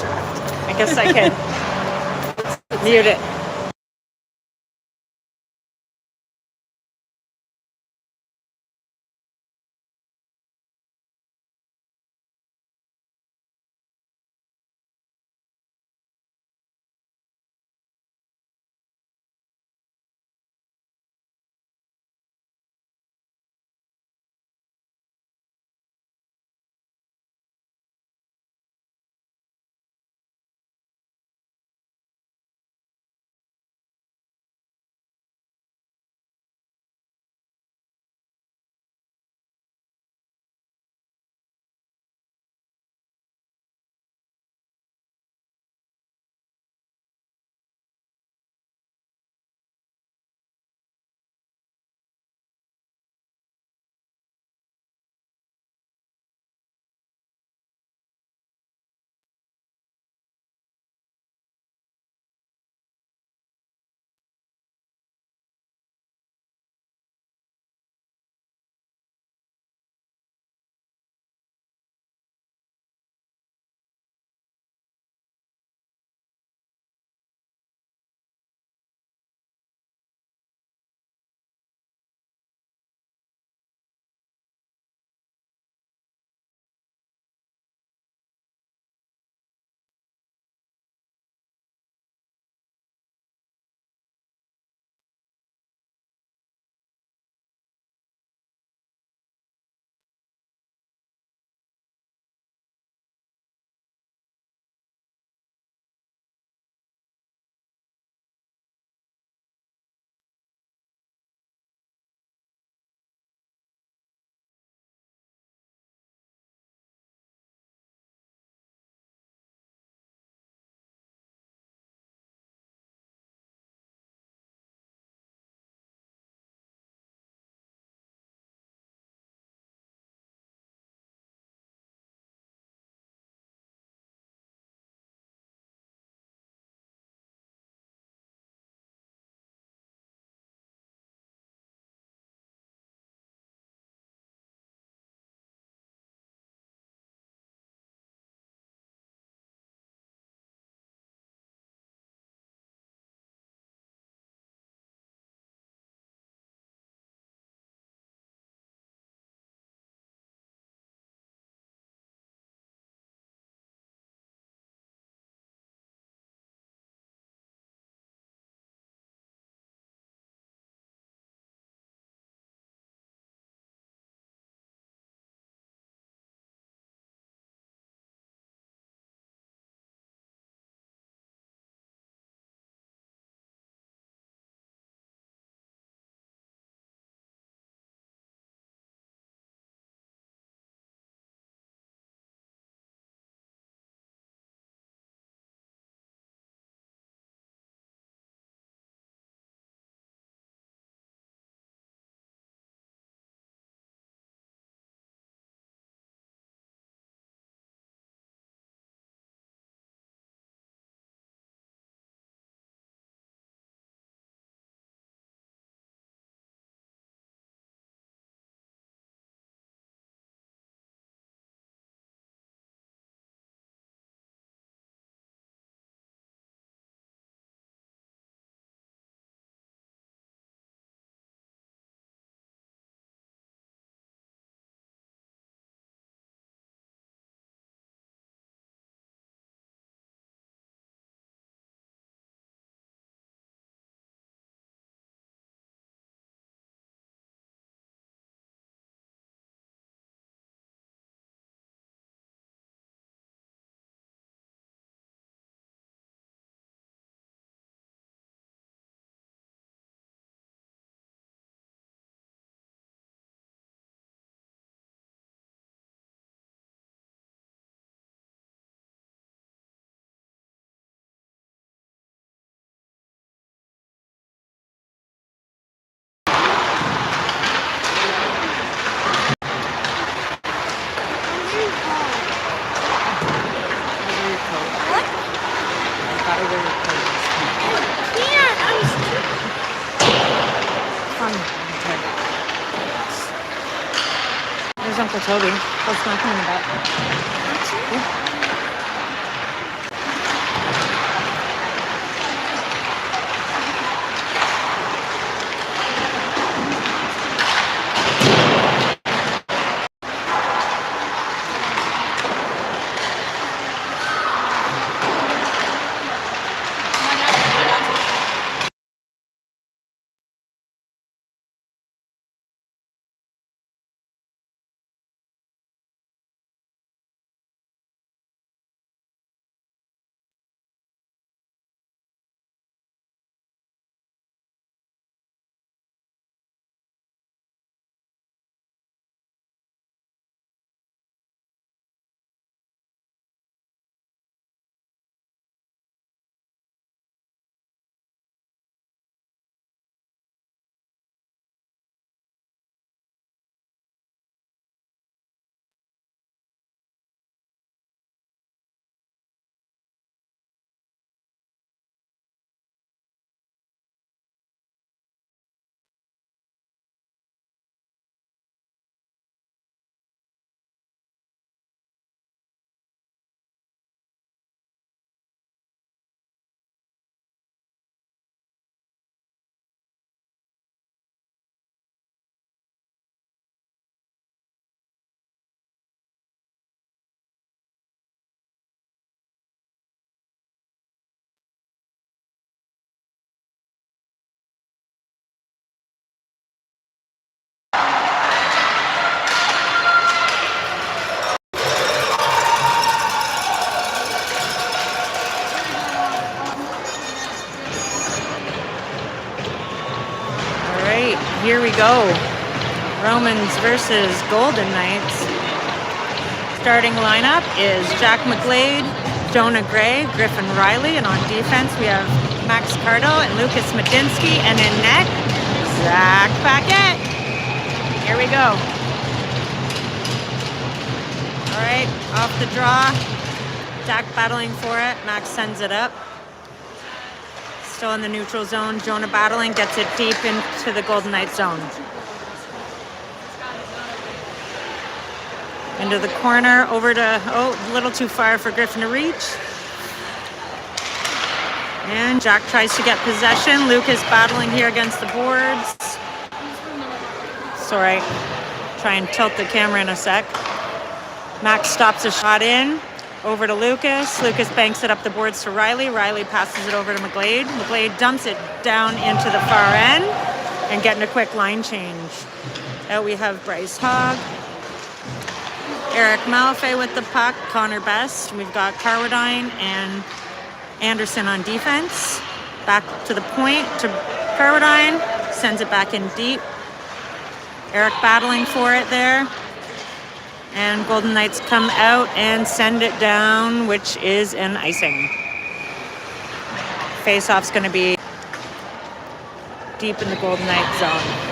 I guess I can mute it. There's Uncle Toby. What's not coming about? here we go. Romans versus Golden Knights. Starting lineup is Jack McGlade, Jonah Gray, Griffin Riley, and on defense we have Max Cardo and Lucas Medinsky, and in net, Zach Paquette. Here we go. All right, off the draw. Jack battling for it. Max sends it up. Still in the neutral zone. Jonah battling, gets it deep into the Golden Knights zone. Into the corner, over to, a little too far for Griffin to reach. And Jack tries to get possession. Lucas battling here against the boards. It's all right. Try and tilt the camera in a sec. Max stops a shot in. Over to Lucas. Lucas banks it up the boards to Riley. Riley passes it over to McGlade. McGlade dumps it down into the far end and getting a quick line change. Out we have Bryce Hogg. Eric Malafay with the puck, Connor Best. We've got Carwadine and Anderson on defense. Back to the point to Carwadine. Sends it back in deep. Eric battling for it there. And Golden Knights come out and send it down, which is an icing. Face-off's going to be deep in the Golden Knights zone.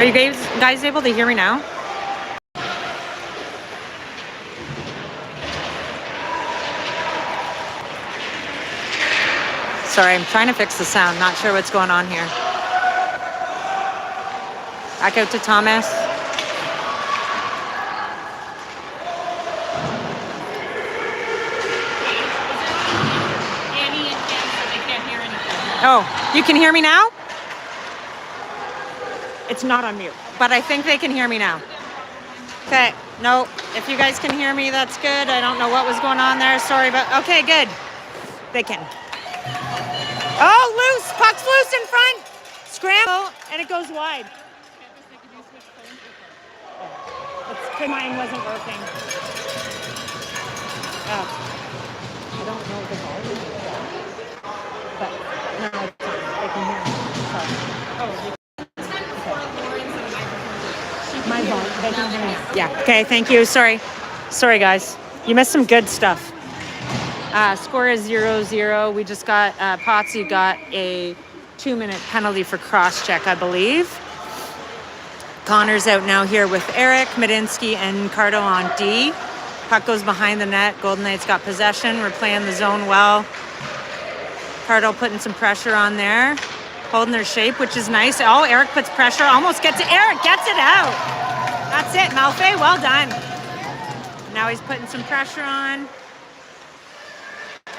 you guys able to hear me now? Sorry, I'm trying to fix the sound. Not sure what's going on here. Back out to Thomas. Oh, you can hear me now? It's not on mute, but I think they can hear me now. Okay, no, if you guys can hear me, that's good. I don't know what was going on there. Sorry, but okay, good. They can. Oh, loose. Puck's loose in front. Scramble, and it goes wide. Mine wasn't working. I don't know the volume of that, but no, it's fine. They can hear me. My volume, they can hear me. Yeah. Okay, thank you. Sorry, guys. You missed some good stuff. Score is 0-0. We just got, Potsy got a 2-minute penalty for cross-check, I believe. Connor's out now here with Eric, Medinsky, and Cardo on D. Puck goes behind the net. Golden Knights got possession. We're playing the zone well. Cardo putting some pressure on there. Holding their shape, which is nice. Oh, Eric puts pressure. Almost gets it. Eric gets it out. That's it. Malfay, well done. Now he's putting some pressure on.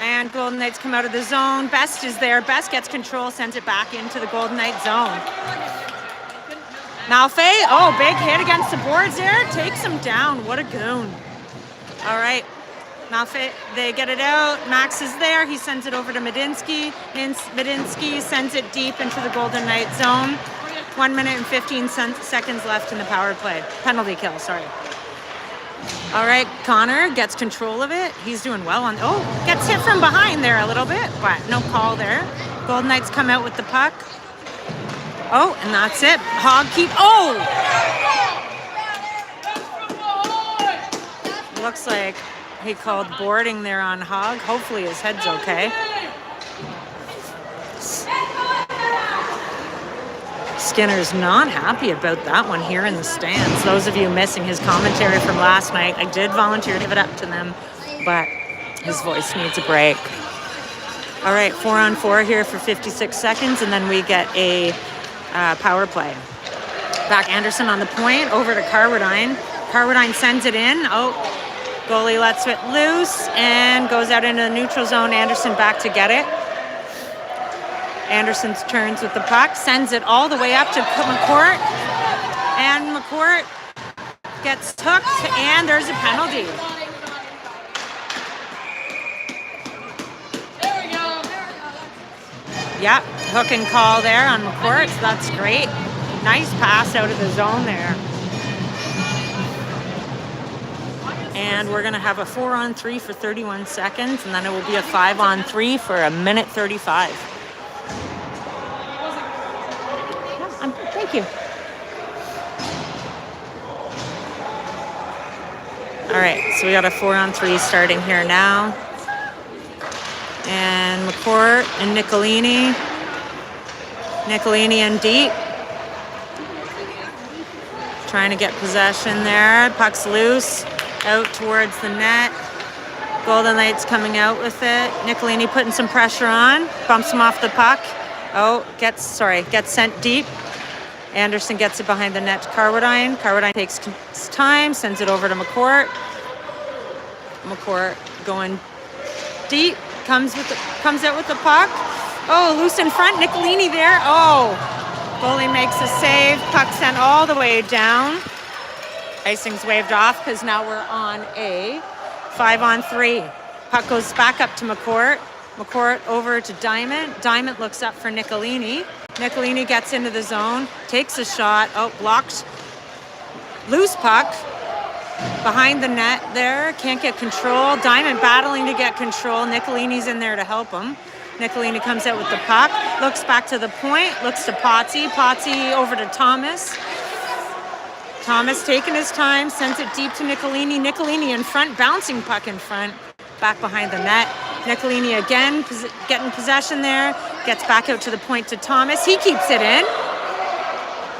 And Golden Knights come out of the zone. Best is there. Best gets control, sends it back into the Golden Knight zone. Malfay, oh, big hit against the boards there. Takes him down. What a goon. All right. Malfay, they get it out. Max is there. He sends it over to Medinsky. Medinsky sends it deep into the Golden Knight zone. 1 minute and 15 seconds left in the power play. Penalty kill, sorry. All right, Connor gets control of it. He's doing well on, oh, gets hit from behind there a little bit, but no call there. Golden Knights come out with the puck. Oh, and that's it. Hogg keep, oh! Looks like he called boarding there on Hogg. Hopefully his head's okay. Skinner's not happy about that one here in the stands. Those of you missing his commentary from last night, I did volunteer to give it up to them, but his voice needs a break. All right, 4-on-4 here for 56 seconds, and then we get a power play. Back Anderson on the point, over to Carwadine. Carwadine sends it in. Oh, goalie lets it loose and goes out into the neutral zone. Anderson back to get it. Anderson turns with the puck, sends it all the way up to McCourt. And McCourt gets hooked, and there's a penalty. There we go. Yep, hook and call there on McCourt. So that's great. Nice pass out of the zone there. And we're going to have a 4-on-3 for 31 seconds, and then it will be a 5-on-3 for a minute 35. Thank you. All right, so we got a 4-on-3 starting here now. And McCourt and Nicolini. Nicolini in deep. Trying to get possession there. Puck's loose. Out towards the net. Golden Knights coming out with it. Nicolini putting some pressure on. Bumps him off the puck. Oh, gets sent deep. Anderson gets it behind the net to Carwadine. Carwadine takes time, sends it over to McCourt. McCourt going deep, comes out with the puck. Oh, loose in front, Nicolini there. Oh, goalie makes a save. Puck sent all the way down. Icing's waved off because now we're on a 5-on-3. Puck goes back up to McCourt. McCourt over to Diamond. Diamond looks up for Nicolini. Nicolini gets into the zone, takes a shot. Oh, blocked. Loose puck behind the net there. Can't get control. Diamond battling to get control. Nicolini's in there to help him. Nicolini comes out with the puck. Looks back to the point. Looks to Potsy. Potsy over to Thomas. Thomas taking his time. Sends it deep to Nicolini. Nicolini in front. Bouncing puck in front. Back behind the net. Nicolini again getting possession there. Gets back out to the point to Thomas. He keeps it in.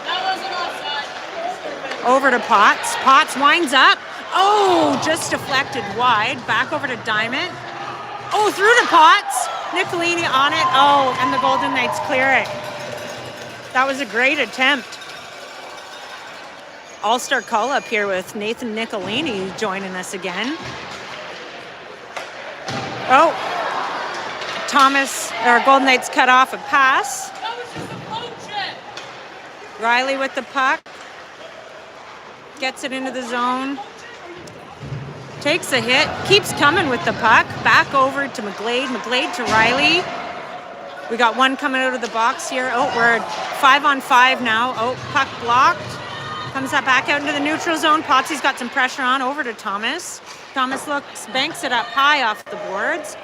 That wasn't offside. Over to Potts. Potts winds up. Oh, just deflected wide. Back over to Diamond. Oh, through to Potts. Nicolini on it. Oh, and the Golden Knights clear it. That was a great attempt. All-star call-up here with Nathan Nicolini joining us again. Oh, Thomas, or Golden Knights cut off a pass. Riley with the puck. Gets it into the zone. Takes a hit. Keeps coming with the puck. Back over to McGlade. McGlade to Riley. We got one coming out of the box here. Oh, we're 5-on-5 now. Oh, puck blocked. Comes that back out into the neutral zone. Potsy's got some pressure on. Over to Thomas. Thomas banks it up high off the boards.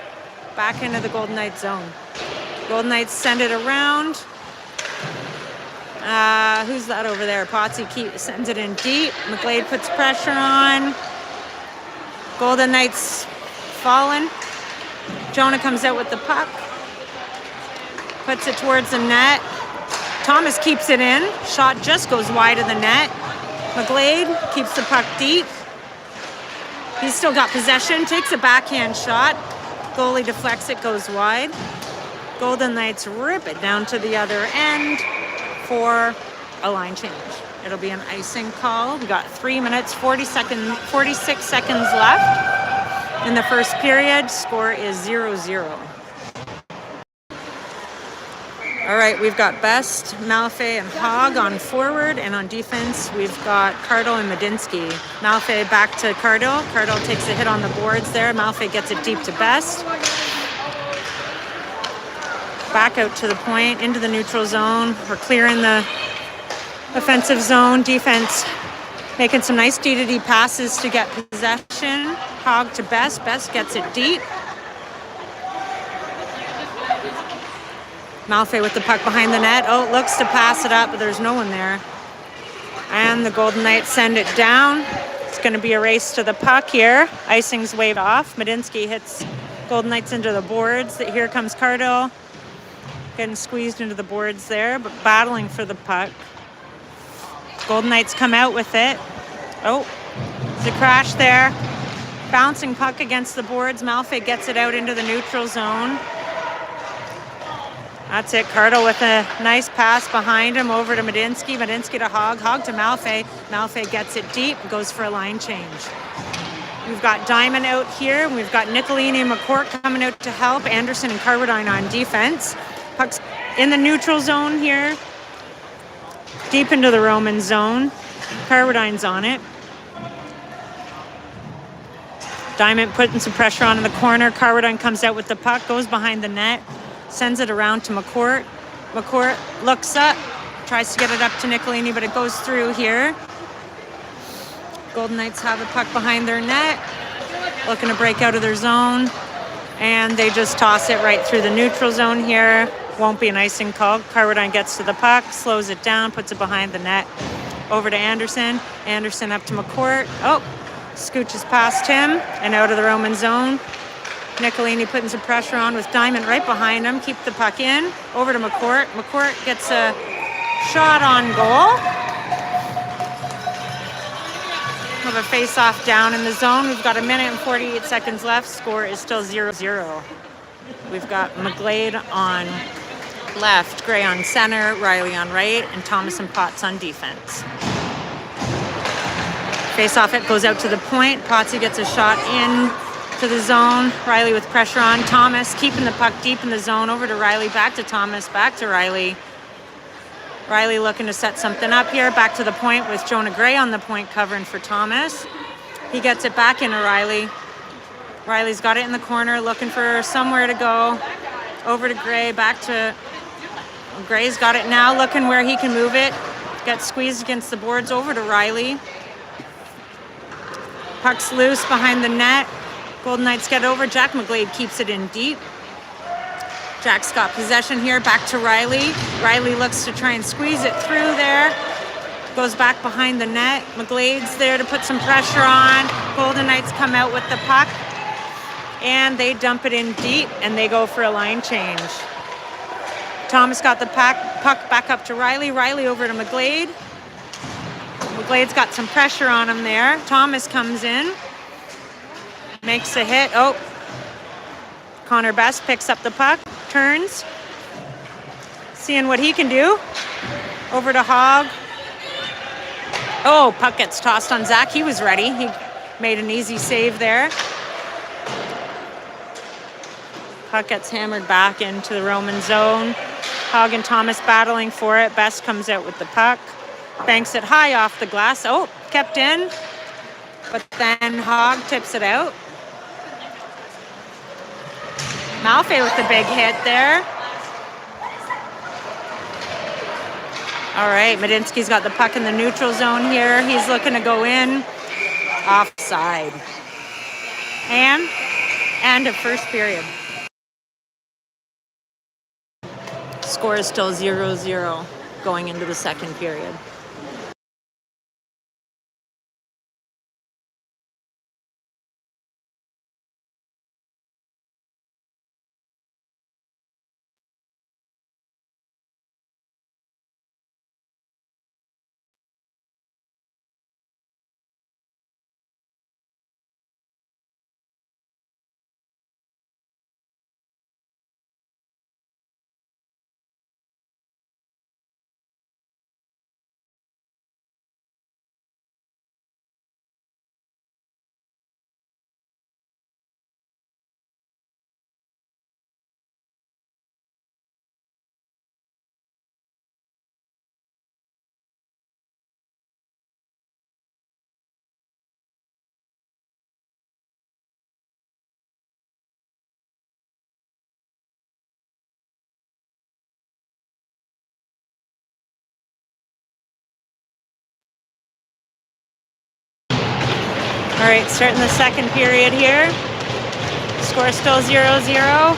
Back into the Golden Knights zone. Golden Knights send it around. Who's that over there? Potsy sends it in deep. McGlade puts pressure on. Golden Knights falling. Jonah comes out with the puck. Puts it towards the net. Thomas keeps it in. Shot just goes wide of the net. McGlade keeps the puck deep. He's still got possession. Takes a backhand shot. Goalie deflects it, goes wide. Golden Knights rip it down to the other end for a line change. It'll be an icing call. We got 3 minutes, 46 seconds left in the first period. Score is 0-0. All right, we've got Best, Malfay, and Hogg on forward, and on defense, we've got Cardle and Medinsky. Malfay back to Cardle. Cardle takes a hit on the boards there. Malfay gets it deep to Best. Back out to the point, into the neutral zone. We're clearing the offensive zone. Defense making some nice D-to-D passes to get possession. Hogg to Best. Best gets it deep. Malfay with the puck behind the net. Oh, looks to pass it up, but there's no one there. And the Golden Knights send it down. It's going to be a race to the puck here. Icing's waved off. Medinsky hits Golden Knights into the boards. Here comes Cardle. Getting squeezed into the boards there, but battling for the puck. Golden Knights come out with it. Oh, there's a crash there. Bouncing puck against the boards. Malfay gets it out into the neutral zone. That's it. Cardle with a nice pass behind him over to Medinsky. Medinsky to Hogg. Hogg to Malfay. Malfay gets it deep. Goes for a line change. We've got Diamond out here. We've got Nicolini and McCourt coming out to help. Anderson and Carradine on defense. Puck's in the neutral zone here. Deep into the Roman zone. Carradine's on it. Diamond putting some pressure on in the corner. Carradine comes out with the puck. Goes behind the net. Sends it around to McCourt. McCourt looks up, tries to get it up to Nicolini, but it goes through here. Golden Knights have a puck behind their net, looking to break out of their zone, and they just toss it right through the neutral zone here. Won't be an icing call. Carradine gets to the puck, slows it down, puts it behind the net. Over to Anderson. Anderson up to McCourt. Oh, scooches past him and out of the Roman zone. Nicolini putting some pressure on with Diamond right behind him. Keep the puck in. Over to McCourt. McCourt gets a shot on goal. We have a face-off down in the zone. We've got 1 minute and 48 seconds left. Score is still 0-0. We've got McGlade on left, Gray on center, Riley on right, and Thomas and Potts on defense. Face-off, it goes out to the point. Potsy gets a shot in to the zone. Riley with pressure on. Thomas keeping the puck deep in the zone. Over to Riley, back to Thomas, back to Riley. Riley looking to set something up here. Back to the point with Jonah Gray on the point covering for Thomas. He gets it back into Riley. Riley's got it in the corner, looking for somewhere to go. Over to Gray, back to... Gray's got it now, looking where he can move it. Gets squeezed against the boards. Over to Riley. Puck's loose behind the net. Golden Knights get over. Jack McGlade keeps it in deep. Jack's got possession here. Back to Riley. Riley looks to try and squeeze it through there. Goes back behind the net. McGlade's there to put some pressure on. Golden Knights come out with the puck. And they dump it in deep, and they go for a line change. Thomas got the puck back up to Riley. Riley over to McGlade. McGlade's got some pressure on him there. Thomas comes in, makes a hit. Oh, Connor Best picks up the puck, turns, seeing what he can do. Over to Hogg. Oh, puck gets tossed on Zach. He was ready. He made an easy save there. Puck gets hammered back into the Roman zone. Hogg and Thomas battling for it. Best comes out with the puck. Banks it high off the glass. Oh, kept in. But then Hogg tips it out. Malfay with the big hit there. All right, Medinsky's got the puck in the neutral zone here. He's looking to go in. Offside. And a first period. Score is still 0-0 going into the second period. All right, starting the second period here. Score still 0-0.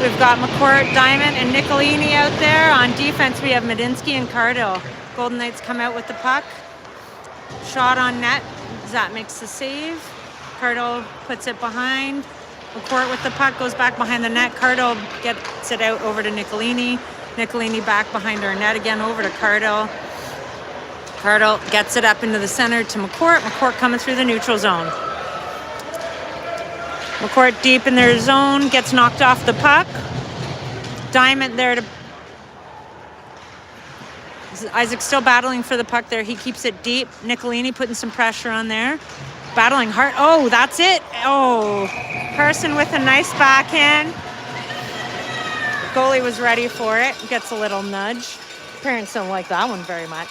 We've got McCourt, Diamond, and Nicolini out there. On defense, we have Medinsky and Cardill. Golden Knights come out with the puck. Shot on net. Zach makes the save. Cardill puts it behind. McCourt with the puck goes back behind the net. Cardill gets it out over to Nicolini. Nicolini back behind our net again over to Cardill. Cardill gets it up into the center to McCourt. McCourt coming through the neutral zone. McCourt deep in their zone, gets knocked off the puck. Diamond there to... Isaac's still battling for the puck there. He keeps it deep. Nicolini putting some pressure on there. Battling hard. Oh, that's it. Oh, Carson with a nice backhand. Goalie was ready for it. Gets a little nudge. Parents don't like that one very much.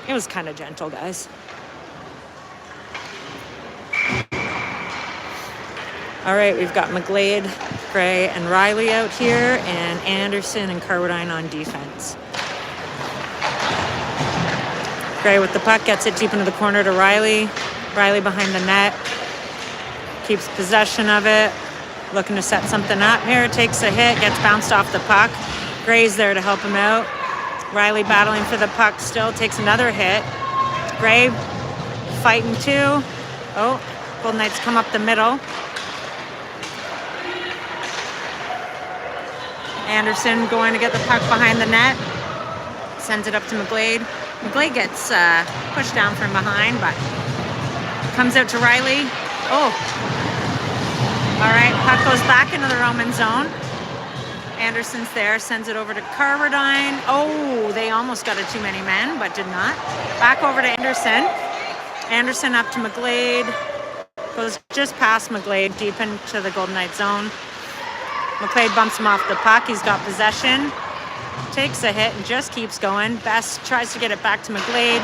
It was kind of gentle, guys. All right, we've got McGlade, Gray, and Riley out here, and Anderson and Carwadine on defense. Gray with the puck, gets it deep into the corner to Riley. Riley behind the net, keeps possession of it, looking to set something up here, takes a hit, gets bounced off the puck. Gray's there to help him out. Riley battling for the puck still, takes another hit. Gray fighting too. Oh, Golden Knights come up the middle. Anderson going to get the puck behind the net. Sends it up to McGlade. McGlade gets pushed down from behind, but comes out to Riley. Oh. All right, puck goes back into the Roman zone. Anderson's there, sends it over to Carwadine. Oh, they almost got a too many men, but did not. Back over to Anderson. Anderson up to McGlade. Goes just past McGlade, deep into the Golden Knight zone. McGlade bumps him off the puck. He's got possession. Takes a hit and just keeps going. Best tries to get it back to McGlade.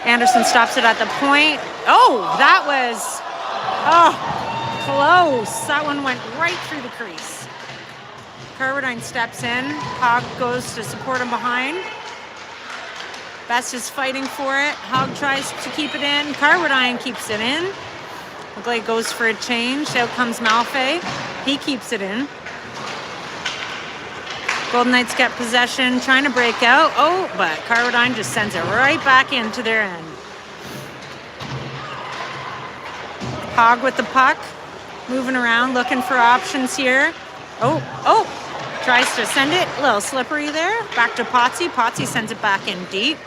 Anderson stops it at the point. Oh, that was, close. That one went right through the crease. Carwadine steps in. Hogg goes to support him behind. Best is fighting for it. Hogg tries to keep it in. Carwadine keeps it in. McGlade goes for a change. Out comes Malfay. He keeps it in. Golden Knights get possession, trying to break out. Oh, but Carwadine just sends it right back into their end. Hogg with the puck. Moving around, looking for options here. Oh, Tries to send it, a little slippery there. Back to Potsy. Potsy sends it back in deep.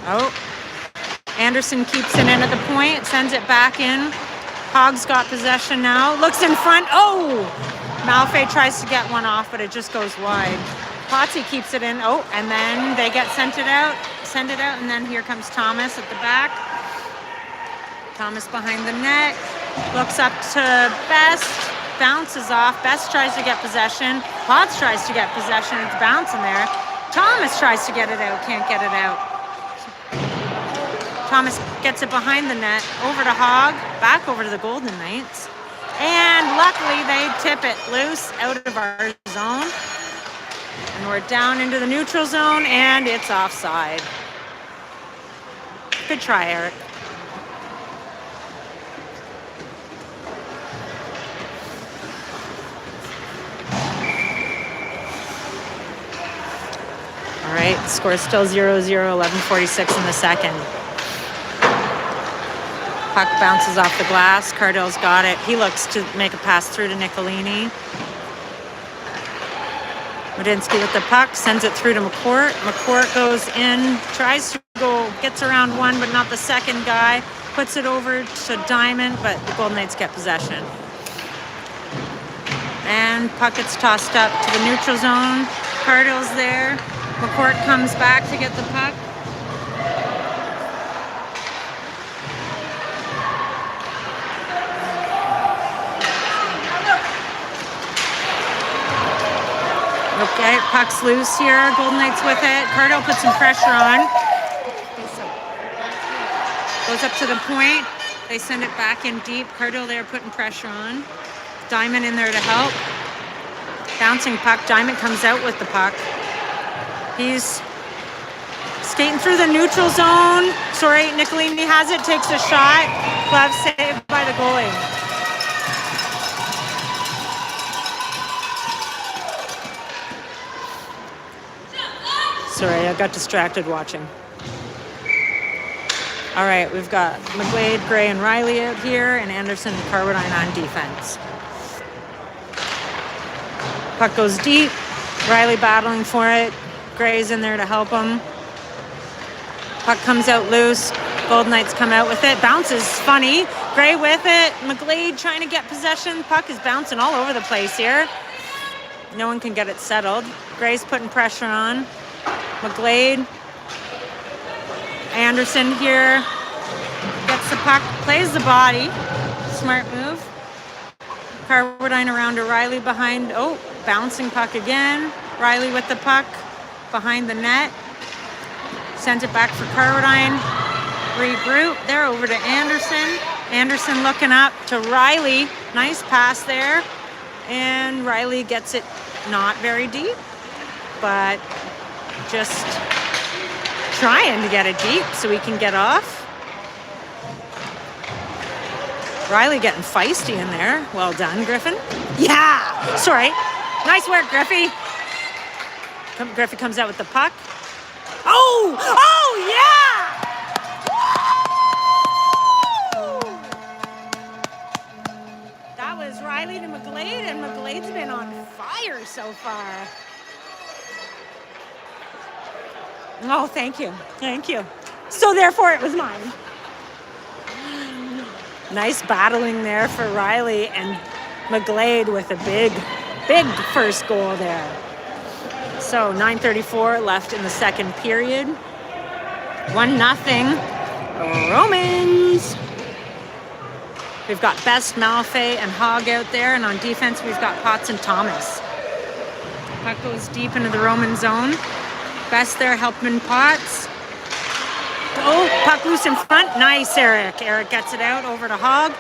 Oh, Anderson keeps it in at the point, sends it back in. Hog's got possession now. Looks in front. Oh! Malfay tries to get one off, but it just goes wide. Potsy keeps it in. Oh, and then they get send it out, and then here comes Thomas at the back. Thomas behind the net. Looks up to Best. Bounces off. Best tries to get possession. Potts tries to get possession. It's bouncing there. Thomas tries to get it out. Can't get it out. Thomas gets it behind the net, over to Hog, back over to the Golden Knights. And luckily they tip it loose out of our zone. And we're down into the neutral zone and it's offside. Good try, Eric. All right, score is still 0-0, 11:46 in the second. Puck bounces off the glass. Cardell's got it. He looks to make a pass through to Nicolini. Madinsky with the puck, sends it through to McCourt. McCourt goes in, tries to go, gets around one, but not the second guy. Puts it over to Diamond, but the Golden Knights get possession. And puck gets tossed up to the neutral zone. Cardell's there. McCourt comes back to get the puck. Okay, puck's loose here. Golden Knights with it. Cardell puts some pressure on. Goes up to the point. They send it back in deep. Cardell there putting pressure on. Diamond in there to help. Bouncing puck. Diamond comes out with the puck. He's skating through the neutral zone. Sorry, Nicolini has it, takes a shot. Glove saved by the goalie. Sorry, I got distracted watching. All right, we've got McGlade, Gray, and Riley out here, and Anderson and Carwadine on defense. Puck goes deep. Riley battling for it. Gray's in there to help him. Puck comes out loose. Golden Knights come out with it. Bounces funny. Gray with it. McGlade trying to get possession. Puck is bouncing all over the place here. No one can get it settled. Gray's putting pressure on. McGlade. Anderson here. Gets the puck. Plays the body. Smart move. Carwadine around to Riley behind. Oh, bouncing puck again. Riley with the puck. Behind the net. Sent it back for Carwadine. Regroup. They're over to Anderson. Anderson looking up to Riley. Nice pass there. And Riley gets it not very deep, but just trying to get it deep so he can get off. Riley getting feisty in there. Well done, Griffin. Yeah! Sorry. Nice work, Griffey. Griffey comes out with the puck. Oh! Oh, yeah! Woo! That was Riley to McGlade, and McGlade's been on fire so far. Oh, thank you. Thank you. So therefore, it was mine. Nice battling there for Riley and McGlade with a big first goal there. So 9:34 left in the second period. 1-0 Romans. We've got Best, Malfay, and Hogg out there. And on defense, we've got Potts and Thomas. Puck goes deep into the Roman zone. Best there helping Potts. Oh, puck loose in front. Nice, Eric. Eric gets it out over to Hogg.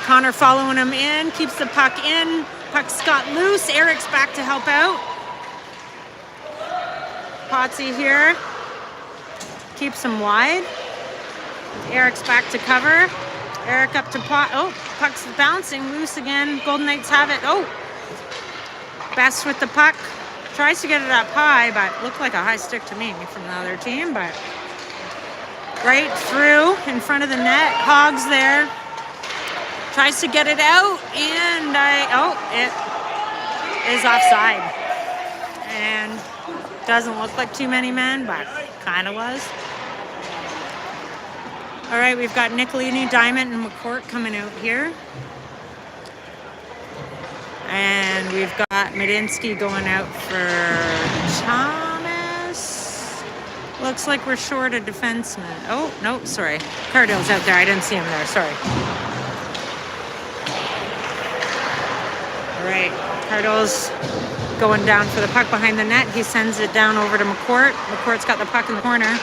Connor following him in. Keeps the puck in. Puck's got loose. Eric's back to help out. Potsy here. Keeps him wide. Eric's back to cover. Eric up to Pot. Oh, puck's bouncing loose again. Golden Knights have it. Oh. Best with the puck. Tries to get it up high, but looked like a high stick to me from the other team, but right through in front of the net. Hogg's there. Tries to get it out, and it is offside. And doesn't look like too many men, but kind of was. All right, we've got Nicolini, Diamond, and McCourt coming out here. And we've got Medinsky going out for Thomas. Looks like we're short a defenseman. Oh, no, sorry. Cardill's out there. I didn't see him there. Sorry. All right, Cardill's going down for the puck behind the net. He sends it down over to McCourt. McCourt's got the puck in the corner.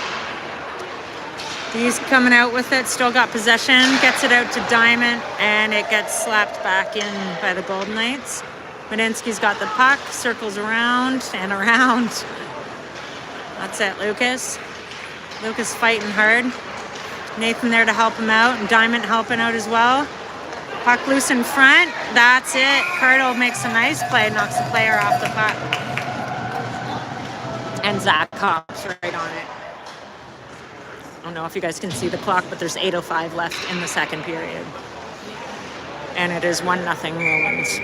He's coming out with it, still got possession, gets it out to Diamond, and it gets slapped back in by the Golden Knights. Medinsky's got the puck, circles around and around. That's it, Lucas. Lucas fighting hard. Nathan there to help him out, and Diamond helping out as well. Puck loose in front, that's it. Cardill makes a nice play, knocks the player off the puck. And Zach hops right on it. I don't know if you guys can see the clock, but there's 8:05 left in the second period. And it is 1-0 Romans.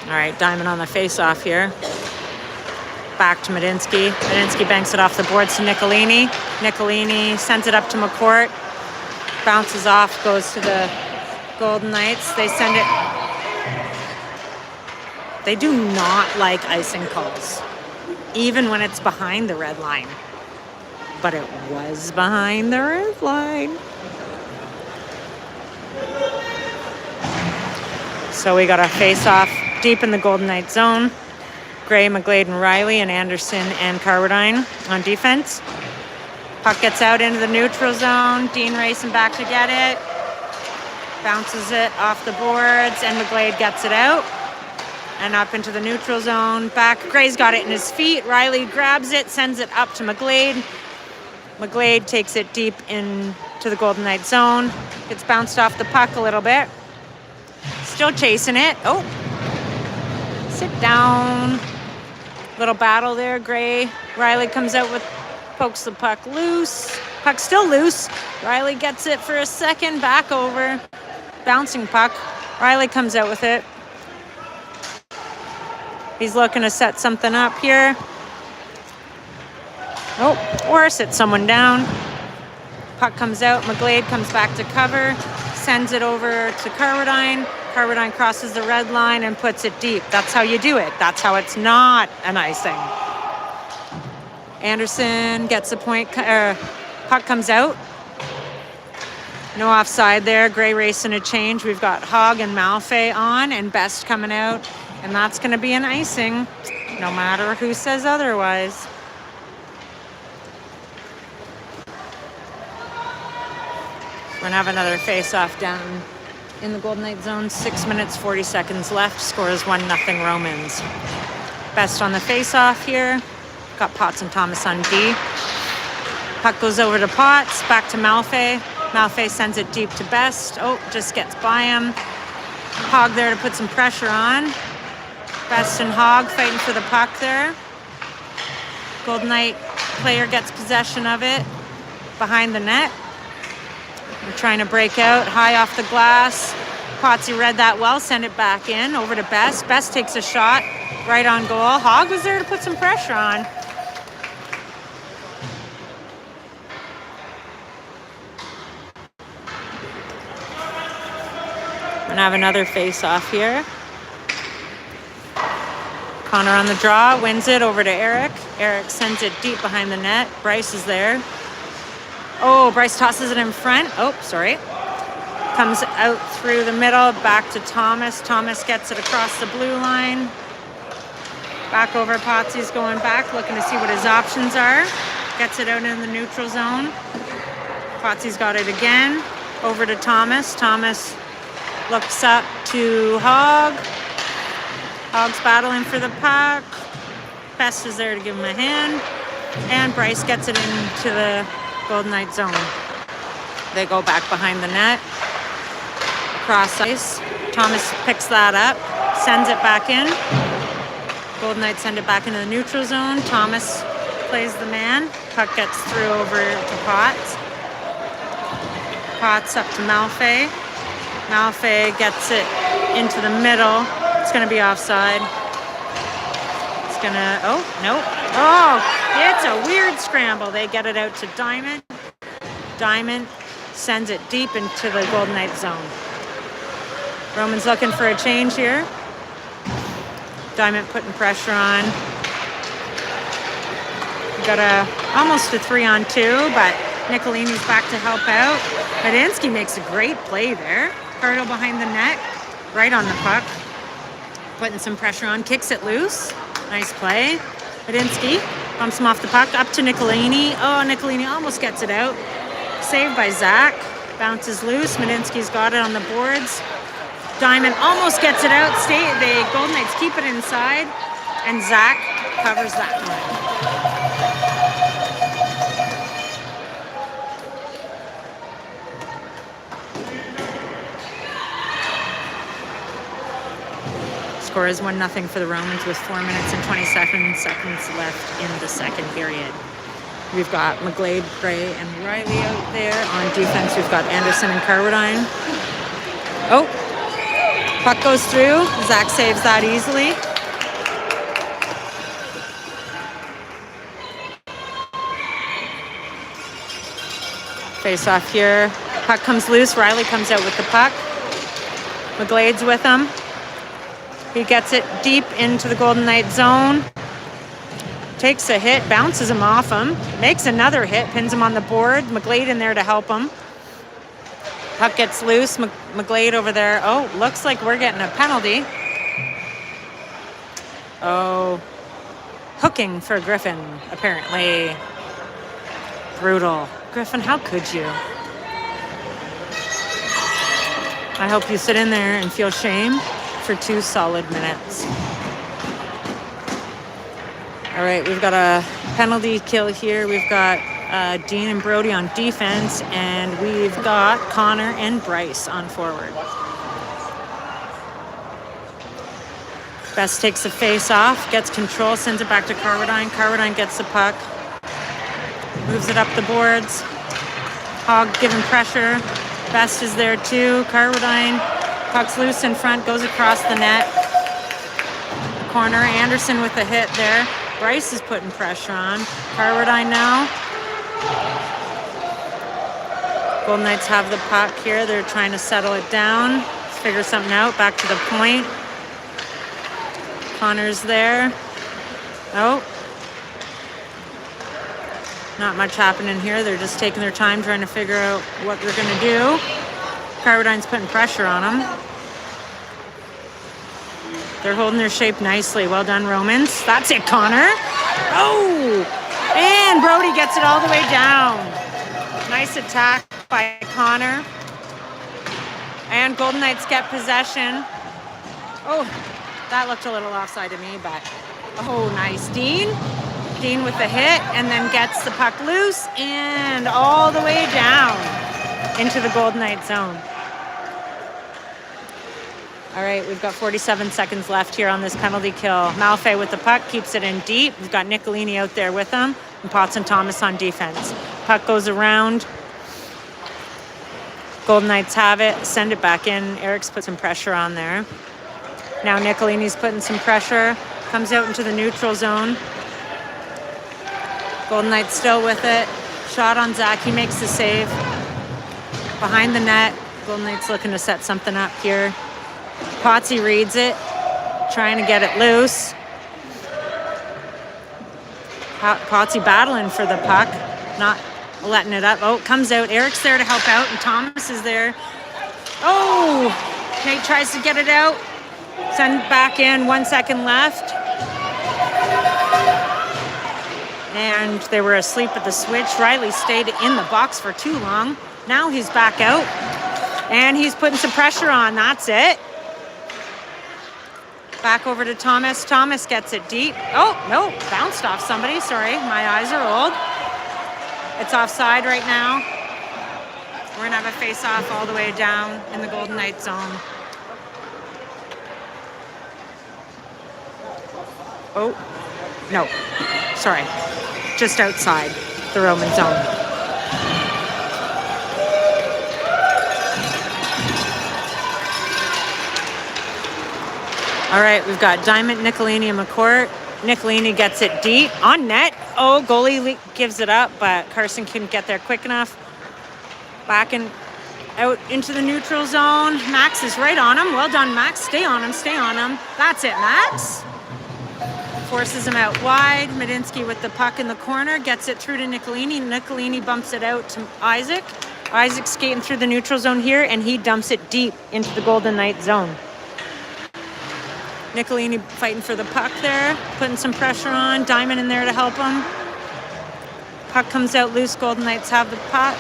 All right, Diamond on the face-off here. Back to Medinsky. Medinsky banks it off the boards to Nicolini. Nicolini sends it up to McCourt. Bounces off, goes to the Golden Knights. They send it. They do not like icing calls, even when it's behind the red line. But it was behind the red line. So we got a face-off deep in the Golden Knight zone. Gray, McGlade, and Riley, and Anderson and Carwadine on defense. Puck gets out into the neutral zone. Dean racing back to get it. Bounces it off the boards, and McGlade gets it out. And up into the neutral zone. Back, Gray's got it in his feet. Riley grabs it, sends it up to McGlade. McGlade takes it deep into the Golden Knight zone. Gets bounced off the puck a little bit. Still chasing it. Oh, sit down. Little battle there. Gray, Riley comes out with, pokes the puck loose. Puck still loose. Riley gets it for a second, back over. Bouncing puck. Riley comes out with it. He's looking to set something up here. Oh, or sit someone down. Puck comes out. McGlade comes back to cover. Sends it over to Carwadine. Carwadine crosses the red line and puts it deep. That's how you do it. That's how it's not an icing. Anderson gets a point. Puck comes out. No offside there. Gray racing a change. We've got Hogg and Malfay on, and Best coming out. And that's going to be an icing, no matter who says otherwise. We're going to have another face-off down in the Golden Knight zone. 6 minutes, 40 seconds left. Score is 1-0 Romans. Best on the face-off here. Got Potts and Thomas on D. Puck goes over to Potts, back to Malfay. Malfay sends it deep to Best. Oh, just gets by him. Hogg there to put some pressure on. Best and Hogg fighting for the puck there. Golden Knight player gets possession of it behind the net. They're trying to break out high off the glass. Potsy read that well, send it back in over to Best. Best takes a shot right on goal. Hogg was there to put some pressure on. We're gonna have another face-off here. Connor on the draw, wins it over to Eric. Eric sends it deep behind the net. Bryce is there. Oh, Bryce tosses it in front. Oh, sorry. Comes out through the middle, back to Thomas. Thomas gets it across the blue line. Back over, Potsy's going back, looking to see what his options are. Gets it out in the neutral zone. Potsy's got it again. Over to Thomas. Thomas looks up to Hogg. Hogg's battling for the puck. Best is there to give him a hand. And Bryce gets it into the Golden Knight zone. They go back behind the net. Cross ice. Thomas picks that up. Sends it back in. Golden Knights send it back into the neutral zone. Thomas plays the man. Puck gets through over to Potts. Potts up to Malfay. Malfay gets it into the middle. It's going to be offside. It's going to, oh, no. Oh, it's a weird scramble. They get it out to Diamond. Diamond sends it deep into the Golden Knights zone. Roman's looking for a change here. Diamond putting pressure on. Got almost a 3-on-2, but Nicolini's back to help out. Medinsky makes a great play there. Cardo behind the net, right on the puck. Putting some pressure on, kicks it loose. Nice play. Medinsky bumps him off the puck, up to Nicolini. Oh, Nicolini almost gets it out. Saved by Zach. Bounces loose. Medinsky's got it on the boards. Diamond almost gets it out. The Golden Knights keep it inside, and Zach covers that one. Score is 1-0 for the Romans with 4 minutes and 27 seconds left in the second period. We've got McGlade, Gray, and Riley out there. On defense, we've got Anderson and Carradine. Oh, puck goes through. Zach saves that easily. Face off here. Puck comes loose. Riley comes out with the puck. McGlade's with him. He gets it deep into the Golden Knight zone. Takes a hit, bounces him off him. Makes another hit, pins him on the board. McGlade in there to help him. Puck gets loose. McGlade over there. Oh, looks like we're getting a penalty. Oh, hooking for Griffin, apparently. Brutal. Griffin, how could you? I hope you sit in there and feel shame for 2 solid minutes. All right, we've got a penalty kill here. We've got Dean and Brody on defense, and we've got Connor and Bryce on forward. Best takes the face off, gets control, sends it back to Carradine. Carradine gets the puck, moves it up the boards. Hogg giving pressure. Best is there too. Carradine, puck's loose in front, goes across the net. Corner, Anderson with a hit there. Bryce is putting pressure on. Carradine now. Golden Knights have the puck here. They're trying to settle it down, figure something out. Back to the point. Connor's there. Oh. Not much happening here. They're just taking their time trying to figure out what they're going to do. Carradine's putting pressure on them. They're holding their shape nicely. Well done, Romans. That's it, Connor. Oh! And Brody gets it all the way down. Nice attack by Connor. And Golden Knights get possession. Oh, that looked a little offside to me, but oh, nice. Dean with the hit, and then gets the puck loose and all the way down into the Golden Knights zone. All right, we've got 47 seconds left here on this penalty kill. Malfay with the puck, keeps it in deep. We've got Nicolini out there with him, and Potts and Thomas on defense. Puck goes around. Golden Knights have it, send it back in. Eric's put some pressure on there. Now Nicolini's putting some pressure, comes out into the neutral zone. Golden Knights still with it. Shot on Zach, he makes the save. Behind the net, Golden Knights looking to set something up here. Potsy reads it, trying to get it loose. Potsy battling for the puck, not letting it up. Oh, it comes out. Eric's there to help out, and Thomas is there. Oh, Nate tries to get it out. Send back in, 1 second left. And they were asleep at the switch. Riley stayed in the box for too long. Now he's back out. And he's putting some pressure on. That's it. Back over to Thomas. Thomas gets it deep. Oh, no. Bounced off somebody. Sorry. My eyes are old. It's offside right now. We're going to have a face-off all the way down in the Golden Knights zone. Oh, no. Sorry. Just outside the Roman zone. All right, we've got Diamond, Nicolini, and McCourt. Nicolini gets it deep on net. Oh, goalie gives it up, but Carson couldn't get there quick enough. Back and out into the neutral zone. Max is right on him. Well done, Max. Stay on him, stay on him. That's it, Max. Forces him out wide. Medinsky with the puck in the corner. Gets it through to Nicolini. Nicolini bumps it out to Isaac. Isaac's skating through the neutral zone here, and he dumps it deep into the Golden Knights zone. Nicolini fighting for the puck there, putting some pressure on. Diamond in there to help him. Puck comes out loose. Golden Knights have the puck.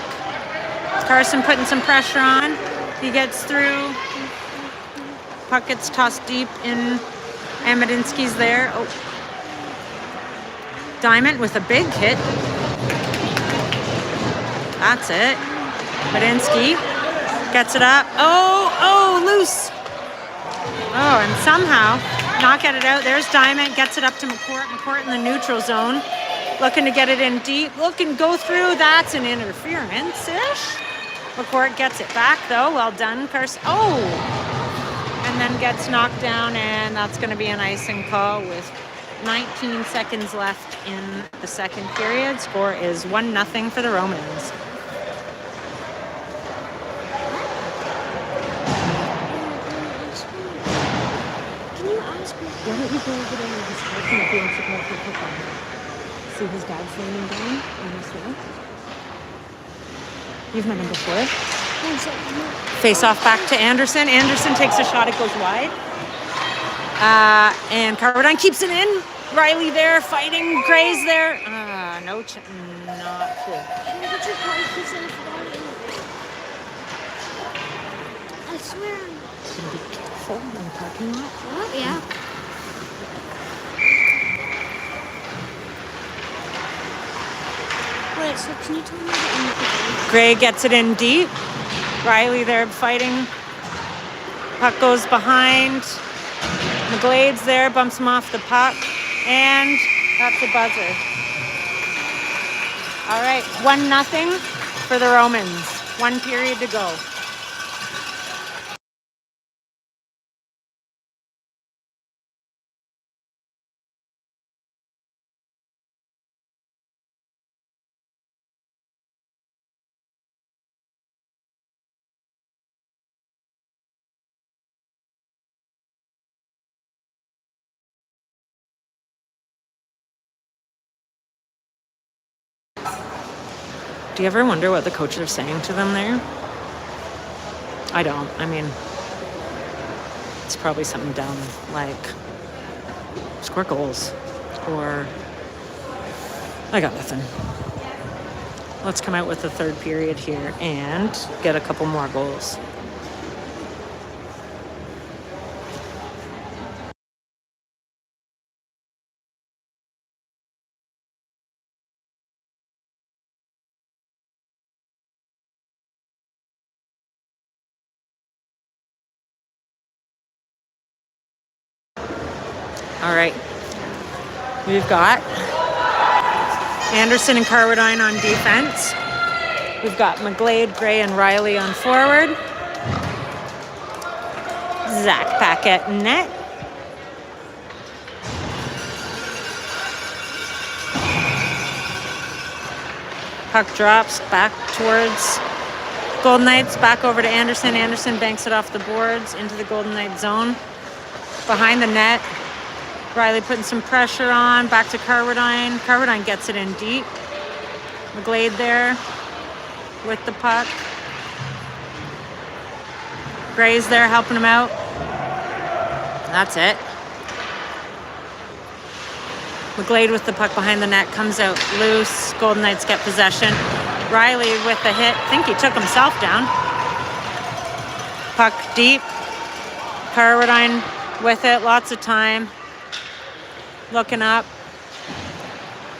Carson putting some pressure on. He gets through. Puck gets tossed deep in. And Medinsky's there. Oh. Diamond with a big hit. That's it. Medinsky gets it up. Oh, loose. Oh, and somehow not get it out. There's Diamond, gets it up to McCourt. McCourt in the neutral zone. Looking to get it in deep. Looking, go through. That's an interference-ish. McCourt gets it back, though. Well done, Carson. Oh! And then gets knocked down, and that's going to be an icing call with 19 seconds left in the second period. Score is 1-0 for the Romans. Why don't you go over there with his house and if he wants to come up for football? See his dad's leaning down on this way? You've met him before. Face off back to Anderson. Anderson takes a shot. It goes wide. And Carverdine keeps it in. Riley there fighting. Gray's there. Not cool. I swear. Should be careful in the parking lot. What? Yeah. Wait, so can you tell me the Gray gets it in deep. Riley there fighting. Puck goes behind. McGlade's there, bumps him off the puck. And that's a buzzer. All right, 1-0 for the Romans. 1 period to go. Do you ever wonder what the coaches are saying to them there? I don't. I mean, it's probably something dumb like score goals or I got nothing. Let's come out with the third period here and get a couple more goals. All right, we've got Anderson and Carwadine on defense. We've got McGlade, Gray, and Riley on forward. Zach Paquette in net. Puck drops back towards Golden Knights, back over to Anderson. Anderson banks it off the boards into the Golden Knight zone. Behind the net. Riley putting some pressure on, back to Carwadine. Carwadine gets it in deep. McGlade there with the puck. Gray's there helping him out. That's it. McGlade with the puck behind the net, comes out loose. Golden Knights get possession. Riley with the hit. I think he took himself down. Puck deep. Carwadine with it, lots of time. Looking up.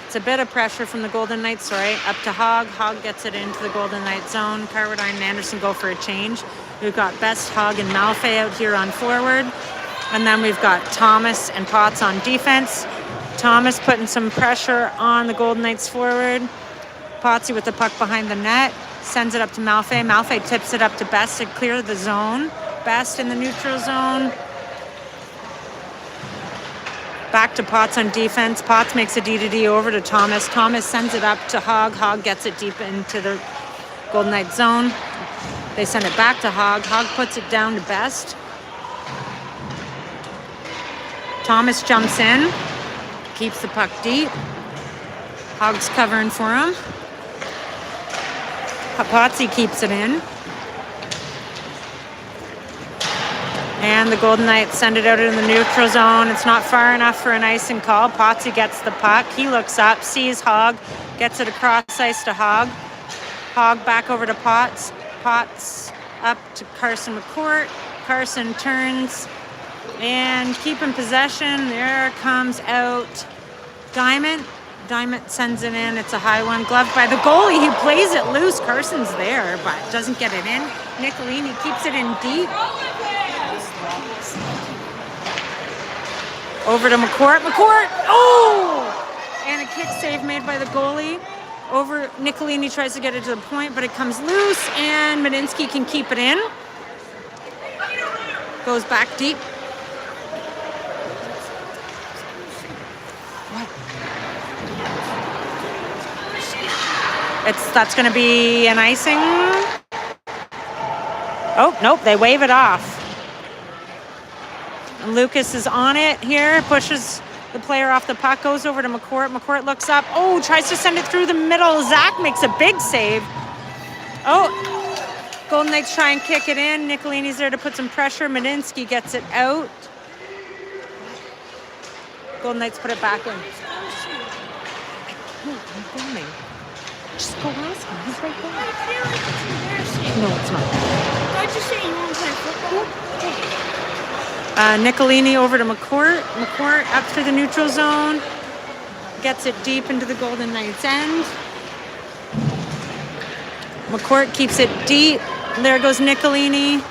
It's a bit of pressure from the Golden Knights, up to Hogg. Hogg gets it into the Golden Knight zone. Carwadine and Anderson go for a change. We've got Best, Hogg, and Malfay out here on forward. And then we've got Thomas and Potts on defense. Thomas putting some pressure on the Golden Knights forward. Potsy with the puck behind the net. Sends it up to Malfay. Malfay tips it up to Best to clear the zone. Best in the neutral zone. Back to Potts on defense. Potts makes a D-to-D over to Thomas. Thomas sends it up to Hogg. Hogg gets it deep into the Golden Knights zone. They send it back to Hogg. Hogg puts it down to Best. Thomas jumps in, keeps the puck deep. Hogg's covering for him. Potsy keeps it in. And the Golden Knights send it out in the neutral zone. It's not far enough for an icing call. Potsy gets the puck. He looks up, sees Hogg, gets it across ice to Hogg. Hogg back over to Potts. Potts up to Carson McCourt. Carson turns and keeping possession. There comes out Diamond. Diamond sends it in. It's a high one. Gloved by the goalie. He plays it loose. Carson's there, but doesn't get it in. Nicolini keeps it in deep. Over to McCourt. McCourt! Oh! And a kick save made by the goalie. Over, Nicolini tries to get it to the point, but it comes loose, and Medinsky can keep it in. Goes back deep. That's going to be an icing. Oh, nope, they wave it off. And Lucas is on it here, pushes the player off the puck, goes over to McCourt. McCourt looks up. Oh, tries to send it through the middle. Zach makes a big save. Oh, Golden Knights try and kick it in. Nicolini's there to put some pressure. Medinsky gets it out. Golden Knights put it back in. I'm filming. Just go ask him. He's right there. I feel like it's embarrassing. No, it's not. Why'd you say you want to play football? Nicolini over to McCourt. McCourt up through the neutral zone. Gets it deep into the Golden Knights end. McCourt keeps it deep. There goes Nicolini.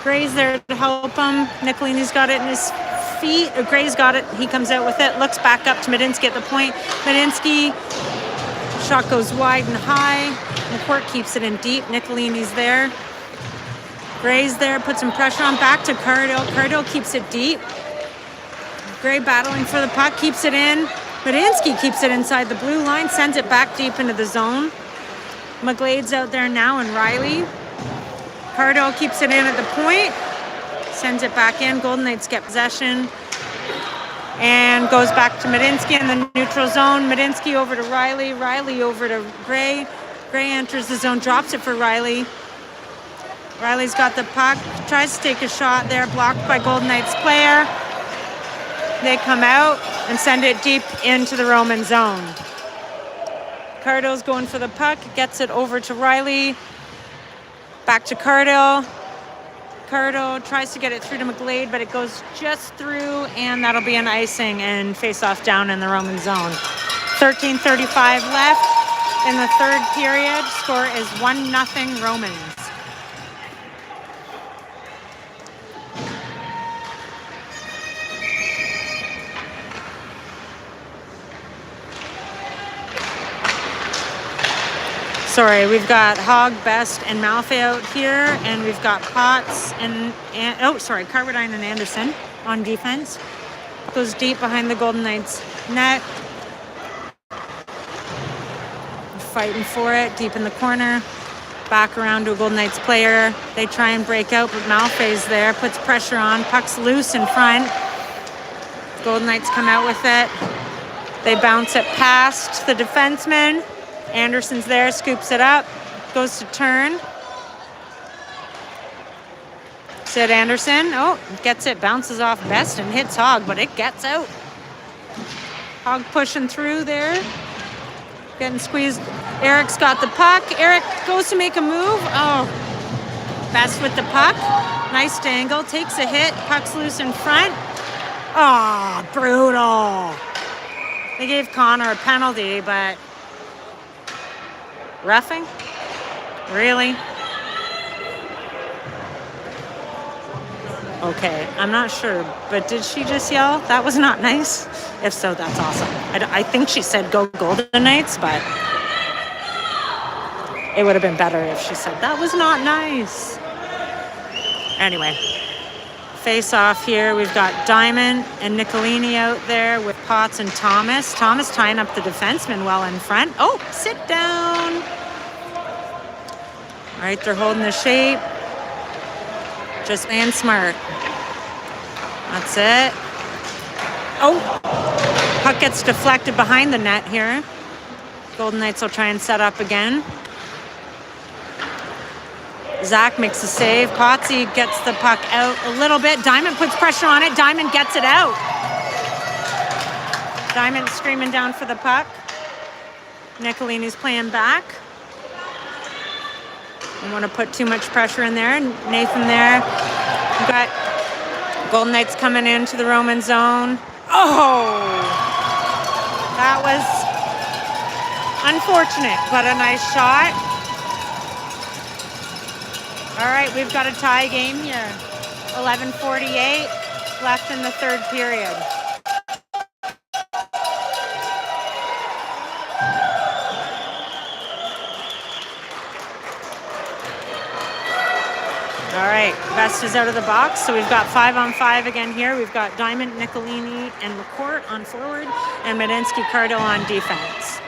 Gray's there to help him. Nicolini's got it in his feet. Gray's got it. He comes out with it. Looks back up to Medinsky at the point. Medinsky. Shot goes wide and high. McCourt keeps it in deep. Nicolini's there. Gray's there, puts some pressure on. Back to Cardell. Cardell keeps it deep. Gray battling for the puck, keeps it in. Medinsky keeps it inside the blue line, sends it back deep into the zone. McGlade's out there now, and Riley. Cardell keeps it in at the point, sends it back in. Golden Knights get possession. And goes back to Medinsky in the neutral zone. Medinsky over to Riley. Riley over to Gray. Gray enters the zone, drops it for Riley. Riley's got the puck, tries to take a shot there, blocked by Golden Knights player. They come out and send it deep into the Roman zone. Cardell's going for the puck, gets it over to Riley. Back to Cardell. Cardell tries to get it through to McGlade, but it goes just through, and that'll be an icing and face-off down in the Roman zone. 13:35 left in the third period. Score is 1-0 Romans. Sorry, we've got Hogg, Best, and Malfay out here, and we've got Potts and Carradine and Anderson on defense. Goes deep behind the Golden Knights net. Fighting for it, deep in the corner. Back around to a Golden Knights player. They try and break out, but Malfay's there, puts pressure on. Puck's loose in front. Golden Knights come out with it. They bounce it past the defenseman. Anderson's there, scoops it up, goes to turn. Sid Anderson, gets it, bounces off Best and hits Hogg, but it gets out. Hogg pushing through there, getting squeezed. Eric's got the puck. Eric goes to make a move. Oh, Best with the puck. Nice dangle, takes a hit, puck's loose in front. Oh, brutal. They gave Connor a penalty, but roughing? Really? Okay, I'm not sure, but did she just yell? That was not nice? If so, that's awesome. I think she said go Golden Knights, but it would have been better if she said that was not nice. Anyway, face off here. We've got Diamond and Nicolini out there with Potts and Thomas. Thomas tying up the defenseman well in front. Oh, sit down. All right, they're holding the shape. Just playing smart. That's it. Oh, puck gets deflected behind the net here. Golden Knights will try and set up again. Zach makes a save. Potsy gets the puck out a little bit. Diamond puts pressure on it. Diamond gets it out. Diamond screaming down for the puck. Nicolini's playing back. Don't want to put too much pressure in there. Nathan there. We've got Golden Knights coming into the Roman zone. Oh! That was unfortunate, but a nice shot. All right, we've got a tie game here. 11:48 left in the third period. All right, Best is out of the box, so we've got 5-on-5 again here. We've got Diamond, Nicolini, and McCourt on forward, and Medinsky Cardell on defense.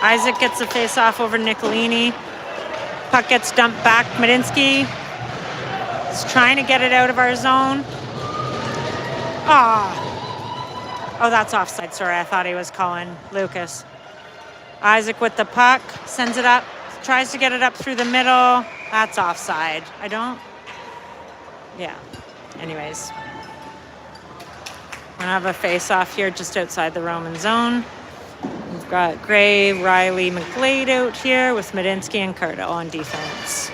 Isaac gets the face-off over Nicolini. Puck gets dumped back. Medinsky is trying to get it out of our zone. Oh, that's offside. Sorry, I thought he was calling Lucas. Isaac with the puck, sends it up, tries to get it up through the middle. That's offside. Yeah. Anyways. We're gonna have a face-off here just outside the Roman zone. We've got Gray, Riley, McGlade out here with Medinsky and Cardell on defense.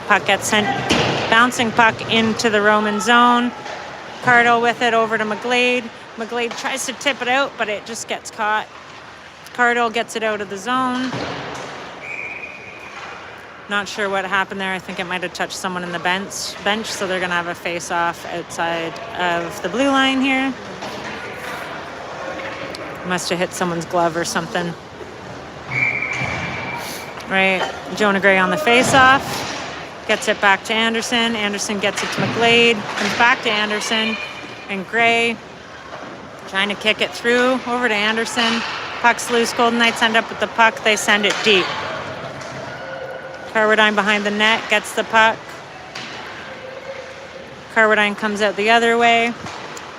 Puck gets sent, bouncing puck into the Roman zone. Cardell with it over to McGlade. McGlade tries to tip it out, but it just gets caught. Cardell gets it out of the zone. Not sure what happened there. I think it might have touched someone in the bench, so they're going to have a face-off outside of the blue line here. Must have hit someone's glove or something. Right, Jonah Gray on the face-off. Gets it back to Anderson. Anderson gets it to McGlade. Comes back to Anderson. And Gray trying to kick it through over to Anderson. Puck's loose. Golden Knights end up with the puck. They send it deep. Carwadine behind the net gets the puck. Carwadine comes out the other way.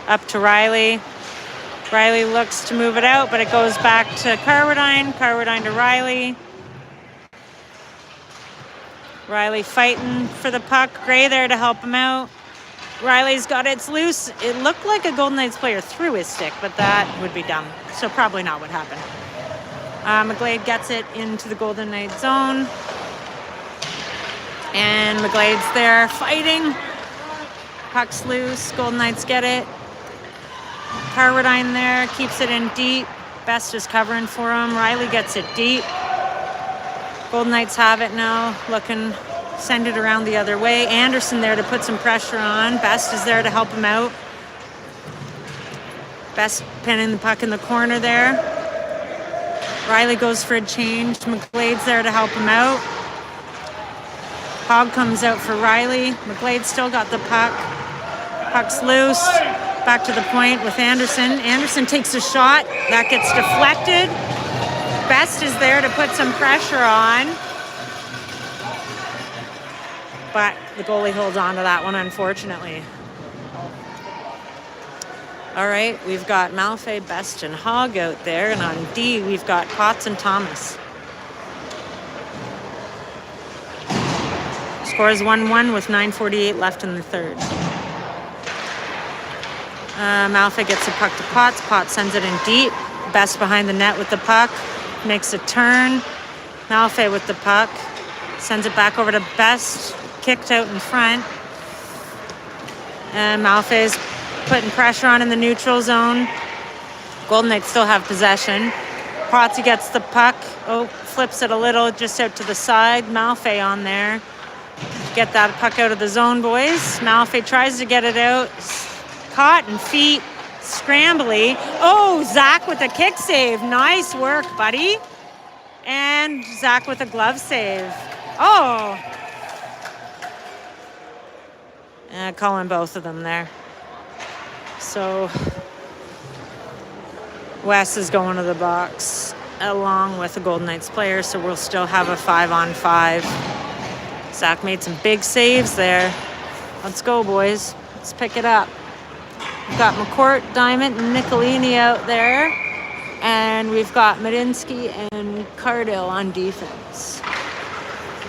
Up to Riley. Riley looks to move it out, but it goes back to Carwadine. Carwadine to Riley. Riley fighting for the puck. Gray there to help him out. Riley's got it. It's loose. It looked like a Golden Knights player threw his stick, but that would be dumb. So probably not what happened. McGlade gets it into the Golden Knights zone. And McGlade's there fighting. Puck's loose. Golden Knights get it. Carwadine there. Keeps it in deep. Best is covering for him. Riley gets it deep. Golden Knights have it now. Looking, send it around the other way. Anderson there to put some pressure on. Best is there to help him out. Best pinning the puck in the corner there. Riley goes for a change. McGlade's there to help him out. Hogg comes out for Riley. McGlade still got the puck. Puck's loose. Back to the point with Anderson. Anderson takes a shot. That gets deflected. Best is there to put some pressure on. But the goalie holds on to that one, unfortunately. All right, we've got Malfay, Best, and Hogg out there. And on D, we've got Potts and Thomas. Score is 1-1 with 9:48 left in the third. Malfay gets the puck to Potts. Potts sends it in deep. Best behind the net with the puck. Makes a turn. Malfay with the puck. Sends it back over to Best. Kicked out in front. And Malfay's putting pressure on in the neutral zone. Golden Knights still have possession. Potts gets the puck. Oh, flips it a little just out to the side. Malfay on there. Get that puck out of the zone, boys. Malfay tries to get it out. Caught and feet. Scrambly. Oh, Zach with a kick save. Nice work, buddy. And Zach with a glove save. Oh. Calling both of them there. So Wes is going to the box along with the Golden Knights player, so we'll still have a 5-on-5. Zach made some big saves there. Let's go, boys. Let's pick it up. We've got McCourt, Diamond, and Nicolini out there. And we've got Medinsky and Cardill on defense.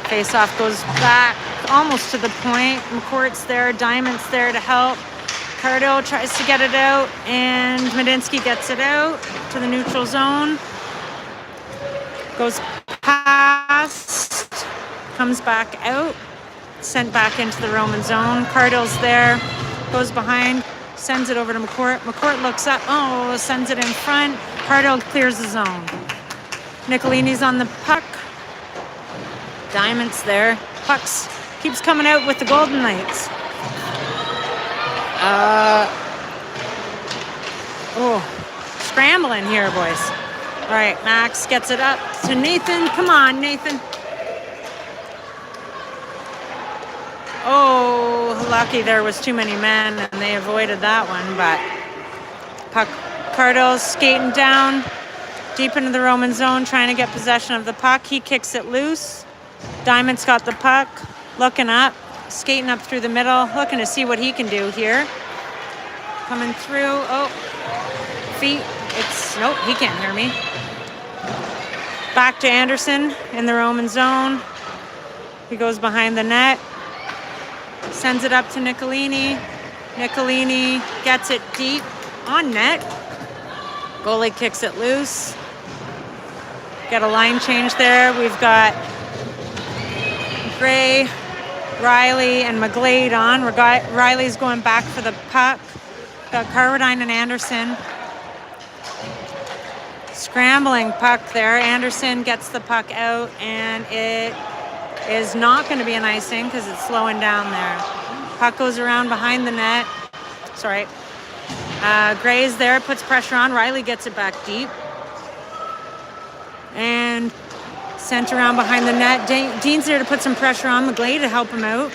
Face-off goes back almost to the point. McCourt's there, Diamond's there to help. Cardill tries to get it out, and Medinsky gets it out to the neutral zone. Goes past, comes back out, sent back into the Roman zone. Cardill's there, goes behind, sends it over to McCourt. McCourt looks up, sends it in front. Cardill clears the zone. Nicolini's on the puck. Diamond's there. Pucks keeps coming out with the Golden Knights. Scrambling here, boys. All right, Max gets it up to Nathan. Come on, Nathan. Oh, lucky there was too many men and they avoided that one, but puck. Cardill's skating down deep into the Roman zone, trying to get possession of the puck. He kicks it loose. Diamond's got the puck, looking up, skating up through the middle, looking to see what he can do here. Coming through. Feet. Nope, he can't hear me. Back to Anderson in the Roman zone. He goes behind the net. Sends it up to Nicolini. Nicolini gets it deep on net. Goalie kicks it loose. Got a line change there. We've got Gray, Riley, and McGlade on. Riley's going back for the puck. Got Carradine and Anderson. Scrambling puck there. Anderson gets the puck out, and it is not going to be an icing because it's slowing down there. Puck goes around behind the net. Sorry. Gray's there, puts pressure on. Riley gets it back deep. And sent around behind the net. Dean's there to put some pressure on McGlade to help him out.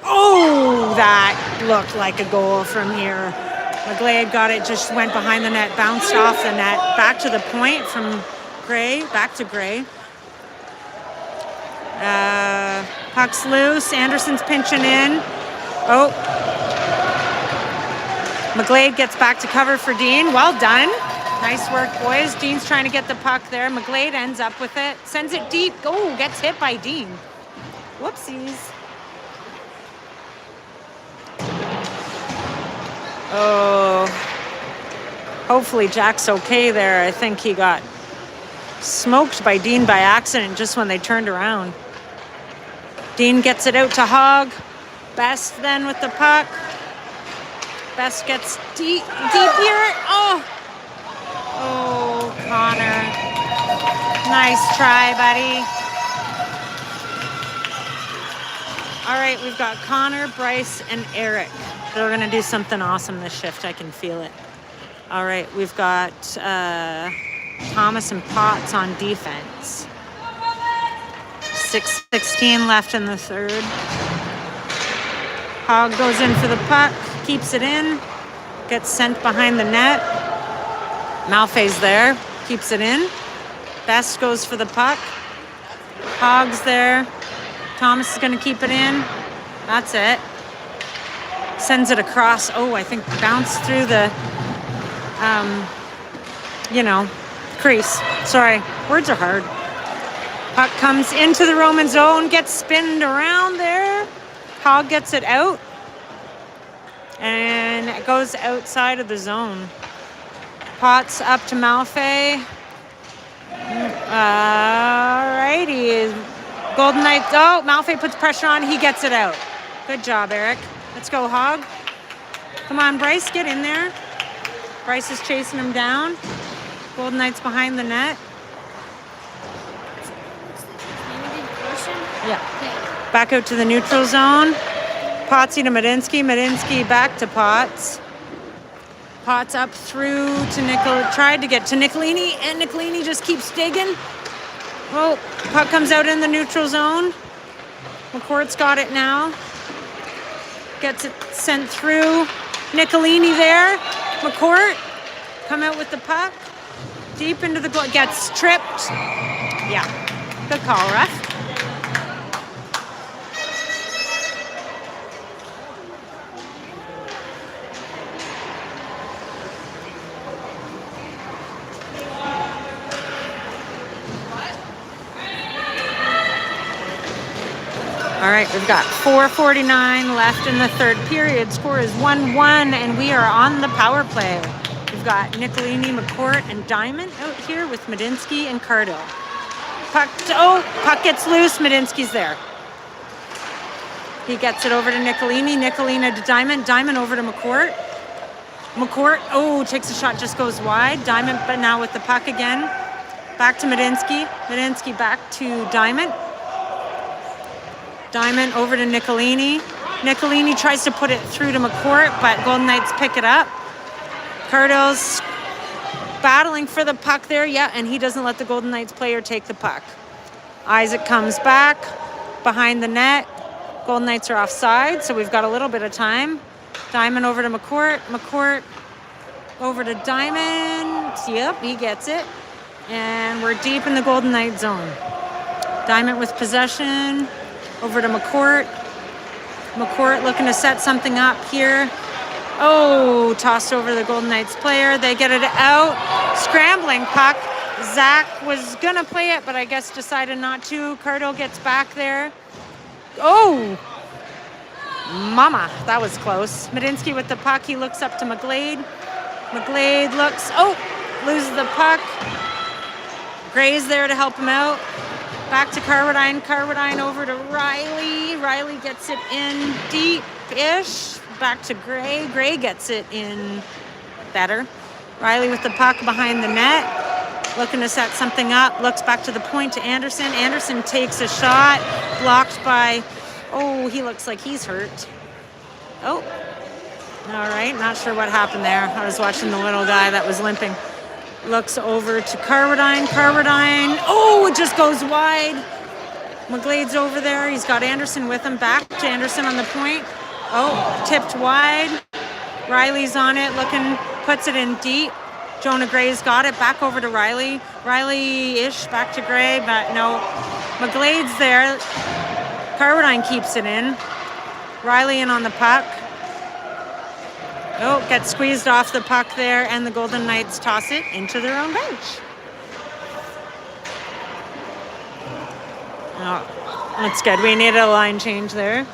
Oh, that looked like a goal from here. McGlade got it, just went behind the net, bounced off the net, back to the point from Gray, back to Gray. Puck's loose, Anderson's pinching in. McGlade gets back to cover for Dean. Well done. Nice work, boys. Dean's trying to get the puck there. McGlade ends up with it, sends it deep. Gets hit by Dean. Whoopsies. Hopefully Jack's okay there. I think he got smoked by Dean by accident just when they turned around. Dean gets it out to Hogg. Best then with the puck. Best gets deep here. Connor. Nice try, buddy. All right, we've got Connor, Bryce, and Eric. They're going to do something awesome this shift. I can feel it. All right, we've got Thomas and Potts on defense. 6:16 left in the third. Hogg goes in for the puck, keeps it in, gets sent behind the net. Malfay's there, keeps it in. Best goes for the puck. Hogg's there. Thomas is going to keep it in. That's it. Sends it across. I think bounced through the, crease. Sorry, words are hard. Puck comes into the Roman zone, gets spinned around there. Hogg gets it out. And it goes outside of the zone. Potts up to Malfay. Alrighty. Golden Knights. Malfay puts pressure on. He gets it out. Good job, Eric. Let's go, Hogg. Come on, Bryce, get in there. Bryce is chasing him down. Golden Knights behind the net. Yeah. Back out to the neutral zone. Potsy to Medinsky. Medinsky back to Potts. Potts up through to tried to get to Nicolini, and Nicolini just keeps digging. Puck comes out in the neutral zone. McCourt's got it now. Gets it sent through. Nicolini there. McCourt come out with the puck. Deep into the goal. Gets tripped. Yeah. Good call, ref. All right, we've got 4:49 left in the third period. Score is 1-1, and we are on the power play. We've got Nicolini, McCourt, and Diamond out here with Medinsky and Cardill. Puck gets loose. Medinsky's there. He gets it over to Nicolini. Nicolini to Diamond. Diamond over to McCourt. McCourt, takes a shot, just goes wide. Diamond, but now with the puck again. Back to Medinsky. Medinsky back to Diamond. Diamond over to Nicolini. Nicolini tries to put it through to McCourt, but Golden Knights pick it up. Cardill's battling for the puck there, and he doesn't let the Golden Knights player take the puck. Isaac comes back behind the net. Golden Knights are offside, so we've got a little bit of time. Diamond over to McCourt. McCourt over to Diamond. Yep, he gets it. And we're deep in the Golden Knight zone. Diamond with possession. Over to McCourt. McCourt looking to set something up here. Tossed over the Golden Knights player. They get it out. Scrambling puck. Zach was going to play it, but I guess decided not to. Cardill gets back there. Mama, that was close. Medinsky with the puck. He looks up to McGlade. McGlade looks. Loses the puck. Gray's there to help him out. Back to Carwadine. Carwadine over to Riley. Riley gets it in deep-ish. Back to Gray. Gray gets it in better. Riley with the puck behind the net. Looking to set something up. Looks back to the point to Anderson. Anderson takes a shot. Blocked by... he looks like he's hurt. All right. Not sure what happened there. I was watching the little guy that was limping. Looks over to Carwadine. Carwadine. It just goes wide. McGlade's over there. He's got Anderson with him. Back to Anderson on the point. Tipped wide. Riley's on it. Looking, puts it in deep. Jonah Gray's got it. Back over to Riley. Riley-ish. Back to Gray, but no. McGlade's there. Carwadine keeps it in. Riley in on the puck. Gets squeezed off the puck there, and the Golden Knights toss it into their own bench. That's good. We needed a line change there.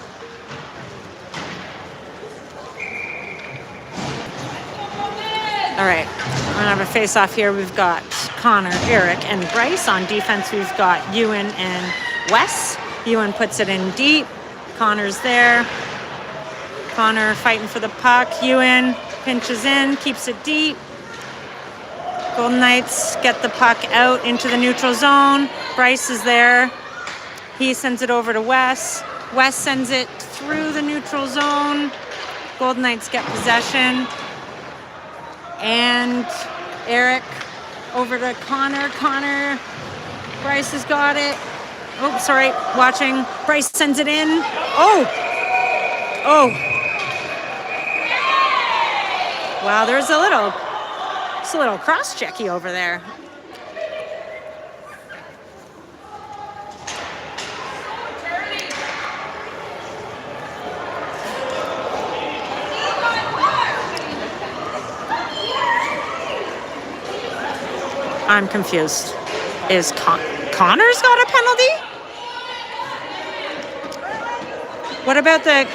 All right. We're going to have a face-off here. We've got Connor, Eric, and Bryce. On defense, we've got Ewan and Wes. Ewan puts it in deep. Connor's there. Connor fighting for the puck. Ewan pinches in, keeps it deep. Golden Knights get the puck out into the neutral zone. Bryce is there. He sends it over to Wes. Wes sends it through the neutral zone. Golden Knights get possession. And Eric over to Connor. Connor. Bryce has got it. Watching. Bryce sends it in. Wow, there's a little cross-checky over there. I'm confused. Is Connor's got a penalty? What about the...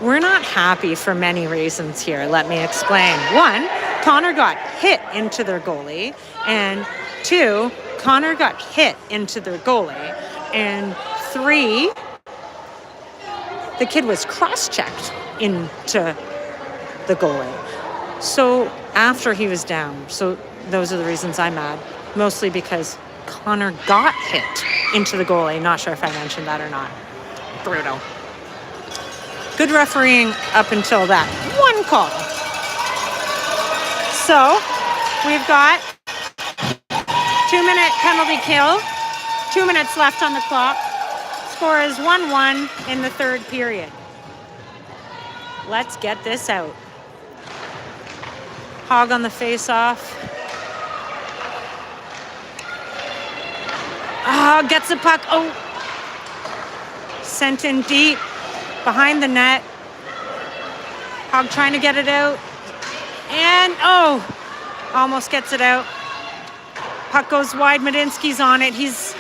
We're not happy for many reasons here. Let me explain. One, Connor got hit into their goalie. And two, Connor got hit into their goalie. And three, the kid was cross-checked into the goalie. So after he was down, so those are the reasons I'm mad. Mostly because Connor got hit into the goalie. Not sure if I mentioned that or not. Brutal. Good refereeing up until that one call. So we've got 2-minute penalty kill. 2 minutes left on the clock. Score is 1-1 in the third period. Let's get this out. Hogg on the face-off. Oh, gets the puck. Oh, sent in deep behind the net. Hogg trying to get it out. And, oh, almost gets it out. Puck goes wide. Medinsky's on it. He's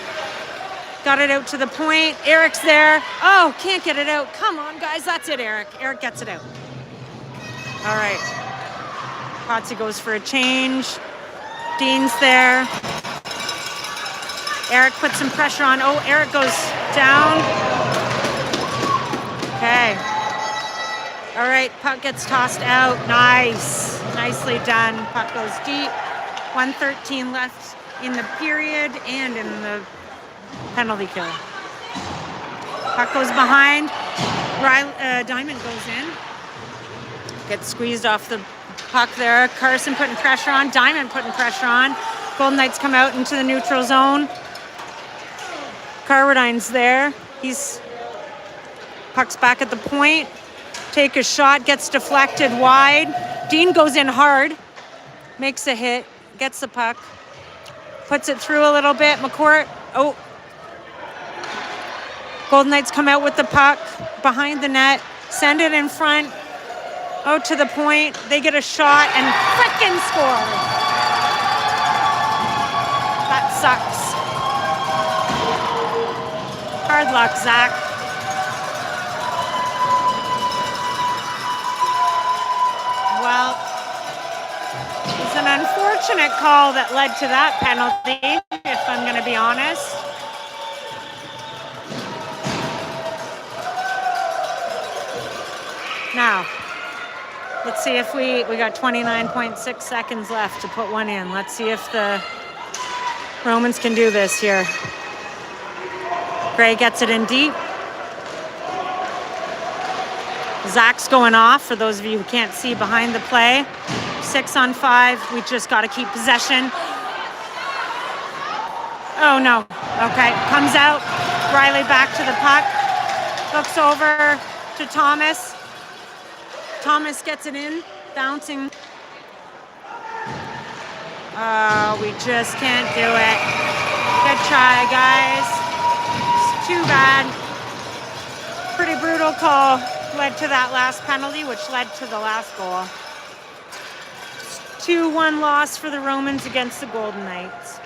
got it out to the point. Eric's there. Oh, can't get it out. Come on, guys. That's it, Eric. Eric gets it out. All right. Potsy goes for a change. Dean's there. Eric puts some pressure on. Oh, Eric goes down. Okay. All right, puck gets tossed out. Nice. Nicely done. Puck goes deep. 1:13 left in the period and in the penalty kill. Puck goes behind. Diamond goes in. Gets squeezed off the puck there. Carson putting pressure on. Diamond putting pressure on. Golden Knights come out into the neutral zone. Carwardine's there. Puck's back at the point. Take a shot, gets deflected wide. Dean goes in hard, makes a hit, gets the puck, puts it through a little bit. McCourt, oh. Golden Knights come out with the puck behind the net, send it in front, oh, to the point. They get a shot and frickin' score. That sucks. Hard luck, Zach. Well, it's an unfortunate call that led to that penalty, if I'm going to be honest. Now, let's see if we got 29.6 seconds left to put one in. Let's see if the Romans can do this here. Gray gets it in deep. Zach's going off, for those of you who can't see behind the play. 6-on-5. We just got to keep possession. Oh, no. Okay. Comes out. Riley back to the puck. Looks over to Thomas. Thomas gets it in. Bouncing. We just can't do it. Good try, guys. It's too bad. Pretty brutal call. Led to that last penalty, which led to the last goal. 2-1 loss for the Romans against the Golden Knights.